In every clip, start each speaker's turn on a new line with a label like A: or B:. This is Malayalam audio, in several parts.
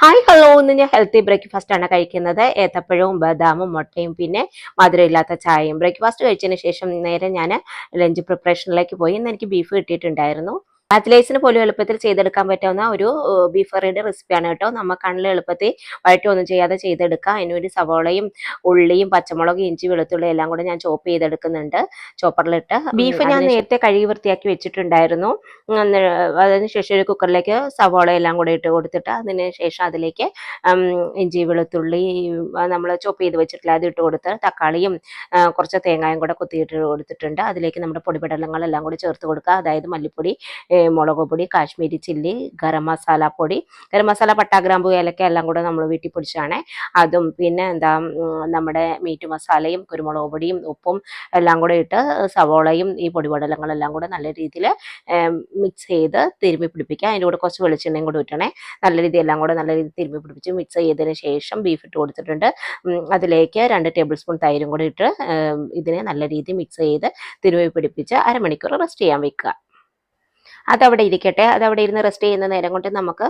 A: ഹായ് ഹലോ, ഇന്ന് ഞാൻ ഹെൽത്തി ബ്രേക്ക്ഫാസ്റ്റ് ആണ് കഴിക്കുന്നത്. ഏത്തപ്പഴവും ബദാമും മുട്ടയും പിന്നെ മധുരമില്ലാത്ത ചായയും. ബ്രേക്ക്ഫാസ്റ്റ് കഴിച്ചതിന് ശേഷം നേരെ ഞാൻ ലഞ്ച് പ്രിപ്പറേഷനിലേക്ക് പോയി. ഇന്ന് എനിക്ക് ബീഫ് കിട്ടിയിട്ടുണ്ടായിരുന്നു. ബാച്ചിലേഴ്സിന് പോലും എളുപ്പത്തിൽ ചെയ്തെടുക്കാൻ പറ്റാവുന്ന ഒരു ബീഫ് കറിയുടെ റെസിപ്പിയാണ് കേട്ടോ. നമുക്കാണെങ്കിൽ എളുപ്പത്തിൽ വഴറ്റൊന്നും ചെയ്യാതെ ചെയ്തെടുക്കാം. അതിനുവേണ്ടി സവോളയും ഉള്ളിയും പച്ചമുളകും ഇഞ്ചി വെളുത്തുള്ളി എല്ലാം കൂടെ ഞാൻ ചോപ്പ് ചെയ്തെടുക്കുന്നുണ്ട് ചോപ്പറിലിട്ട്. ബീഫ് ഞാൻ നേരത്തെ കഴുകി വൃത്തിയാക്കി വെച്ചിട്ടുണ്ടായിരുന്നു. അതിനുശേഷം ഒരു കുക്കറിലേക്ക് സവോള എല്ലാം കൂടെ ഇട്ട് കൊടുത്തിട്ട് അതിന് ശേഷം അതിലേക്ക് ഇഞ്ചി വെളുത്തുള്ളി നമ്മൾ ചോപ്പ് ചെയ്ത് വെച്ചിട്ടില്ല അത് ഇട്ട് കൊടുത്ത് തക്കാളിയും കുറച്ച് തേങ്ങായും കൂടെ കുത്തിയിട്ട് കൊടുത്തിട്ടുണ്ട്. അതിലേക്ക് നമ്മുടെ പൊടിപടലങ്ങളെല്ലാം കൂടി ചേർത്ത് കൊടുക്കുക. അതായത് മല്ലിപ്പൊടി, മുളക് പൊടി, കാശ്മീരി ചില്ലി, ഗരം മസാല പൊടി, ഗരം മസാല, പട്ട, ഗ്രാമ്പൂ, ഏലക്ക എല്ലാം കൂടെ നമ്മൾ വീട്ടിൽ പൊടിച്ചാണ്. അതും പിന്നെ നമ്മുടെ മീറ്റ് മസാലയും കുരുമുളക് പൊടിയും ഉപ്പും എല്ലാം കൂടെ ഇട്ട് സവോളയും ഈ പൊടിപടലങ്ങളെല്ലാം കൂടെ നല്ല രീതിയിൽ മിക്സ് ചെയ്ത് തിരുമ്മി പിടിപ്പിക്കുക. അതിൻ്റെ കൂടെ കുറച്ച് വെളിച്ചെണ്ണയും കൂടി ഇട്ടണേ. നല്ല രീതിയിൽ എല്ലാം കൂടെ നല്ല രീതിയിൽ തിരുമ്മി പിടിപ്പിച്ച് മിക്സ് ചെയ്തതിന് ശേഷം ബീഫ് ഇട്ട് കൊടുത്തിട്ടുണ്ട്. അതിലേക്ക് 2 ടേബിൾ സ്പൂൺ തൈരും കൂടി ഇട്ട് ഇതിനെ നല്ല രീതിയിൽ മിക്സ് ചെയ്ത് തിരുമ്മി പിടിപ്പിച്ച് അരമണിക്കൂർ റെസ്റ്റ് ചെയ്യാൻ വെക്കുക. അതവിടെ ഇരിക്കട്ടെ. അതവിടെ ഇരുന്ന് റെസ്റ്റ് ചെയ്യുന്ന നേരം കൊണ്ട് നമുക്ക്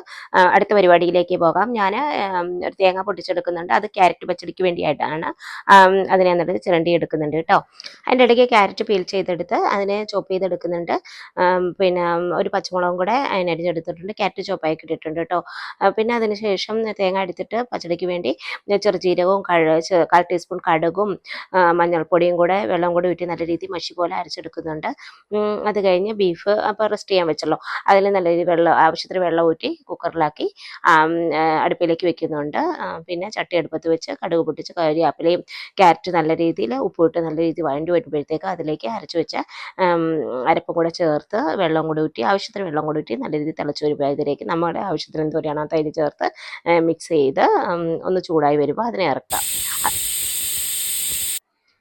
A: അടുത്ത പരിപാടിയിലേക്ക് പോകാം. ഞാൻ ഒരു തേങ്ങ പൊട്ടിച്ചെടുക്കുന്നുണ്ട്. അത് ക്യാരറ്റ് പച്ചടിക്ക് വേണ്ടിയിട്ടാണ്. അതിനെ എന്നിട്ട് ചിരണ്ടി എടുക്കുന്നുണ്ട് കേട്ടോ. അതിൻ്റെ ഇടയ്ക്ക് ക്യാരറ്റ് പീൽ ചെയ്തെടുത്ത് അതിനെ ചോപ്പ് ചെയ്തെടുക്കുന്നുണ്ട്. പിന്നെ ഒരു പച്ചമുളകും കൂടെ അതിനരിഞ്ഞെടുത്തിട്ടുണ്ട്. ക്യാരറ്റ് ചോപ്പായി ഇട്ടിട്ടുണ്ട് കേട്ടോ. പിന്നെ അതിന് ശേഷം തേങ്ങ എടുത്തിട്ട് പച്ചടിക്ക് വേണ്ടി ചെറുജീരകവും 1/4 ടീസ്പൂൺ കടുകും മഞ്ഞൾപ്പൊടിയും കൂടെ വെള്ളം കൂടി ഊറ്റി നല്ല രീതിയിൽ മഷി പോലെ അരച്ചെടുക്കുന്നുണ്ട്. അത് കഴിഞ്ഞ് ബീഫ് അപ്പോൾ റെസ്റ്റ് ചെയ്യാൻ വെച്ചല്ലോ, അതിൽ നല്ല രീതിയിൽ ആവശ്യത്തിന് വെള്ളം ഊറ്റി കുക്കറിലാക്കി അടുപ്പിലേക്ക് വെക്കുന്നുണ്ട്. പിന്നെ ചട്ടി അടുപ്പത്ത് വെച്ച് കടുക് പൊട്ടിച്ച് കരിവേപ്പിലയും ക്യാരറ്റ് നല്ല രീതിയിൽ ഉപ്പിട്ട് നല്ല രീതിയിൽ വഴണ്ടി വരുമ്പോഴത്തേക്ക് അതിലേക്ക് അരച്ച് വെച്ച അരപ്പും കൂടെ ചേർത്ത് വെള്ളം കൂടി ഊറ്റി ആവശ്യത്തിന് വെള്ളം കൂടി ഊറ്റി നല്ല രീതിയിൽ തിളച്ച് വരുമ്പോൾ ഇതിലേക്ക് നമ്മുടെ ആവശ്യത്തിന് എന്തോരെയാണോ തൈര് ചേർത്ത് മിക്സ് ചെയ്ത് ഒന്ന് ചൂടായി വരുമ്പോൾ അതിനെ ഇറക്കാം.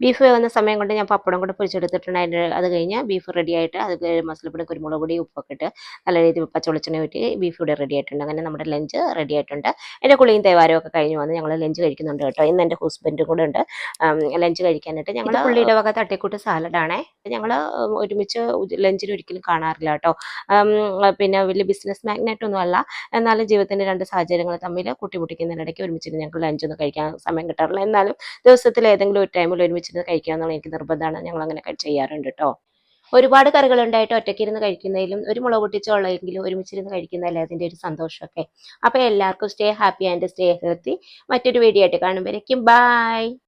A: ബീഫ് വേവുന്ന സമയം കൊണ്ട് ഞാൻ പപ്പടം കൂടെ പൊരിച്ചെടുത്തിട്ടുണ്ട്. അത് കഴിഞ്ഞ് ബീഫ് റെഡി ആയിട്ട് അത് മസാലപ്പൊടി, കുരുമുളക് പൊടി, ഉപ്പൊക്കെ ഇട്ട് നല്ല രീതിയിൽ പച്ചവെളിച്ചെണ്ണ ഊറ്റി ബീഫ് ഇവിടെ റെഡി ആയിട്ടുണ്ട്. അങ്ങനെ നമ്മുടെ ലഞ്ച് റെഡി ആയിട്ടുണ്ട്. എൻ്റെ കുളിയും തേവാരവും ഒക്കെ കഴിഞ്ഞ് വന്ന് ഞങ്ങൾ ലഞ്ച് കഴിക്കുന്നുണ്ട് കേട്ടോ. ഇന്ന് എൻ്റെ ഹസ്ബൻഡും കൂടെ ഉണ്ട് ലഞ്ച് കഴിക്കാനായിട്ട്. ഞങ്ങൾ പുള്ളിയുടെ വക തട്ടിക്കൂട്ട് സാലഡാണേ. ഞങ്ങൾ ഒരുമിച്ച് ലഞ്ചിന് ഒരിക്കലും കാണാറില്ല കേട്ടോ. പിന്നെ വലിയ ബിസിനസ് മാഗ്നറ്റ് ഒന്നും അല്ല, എന്നാലും ജീവിതത്തിൻ്റെ 2 സാഹചര്യങ്ങൾ തമ്മിൽ കൂട്ടിമുട്ടിക്കുന്നതിനിടയ്ക്ക് ഒരുമിച്ചിട്ട് ഞങ്ങൾക്ക് ലഞ്ചൊന്നും കഴിക്കാൻ സമയം കിട്ടാറില്ല. എന്നാലും ദിവസത്തിൽ ഏതെങ്കിലും ഒരു ടൈമിൽ ഒരുമിച്ചിരുന്ന് കഴിക്കുക എന്നുള്ള എനിക്ക് നിർബന്ധമാണ്. ഞങ്ങൾ അങ്ങനെ ചെയ്യാറുണ്ട് കേട്ടോ. ഒരുപാട് കറികൾ ഉണ്ടായിട്ട് ഒറ്റയ്ക്കിരുന്ന് കഴിക്കുന്നതിലും ഒരു മുളക് പൊട്ടിച്ചുള്ളെങ്കിലും ഒരുമിച്ചിരുന്ന് കഴിക്കുന്നതല്ലേ അതിൻ്റെ ഒരു സന്തോഷമൊക്കെ. അപ്പോൾ എല്ലാവർക്കും stay happy and stay healthy. മറ്റൊരു വീഡിയോ ആയിട്ട് കാണുമ്പോഴേക്കും ബൈ.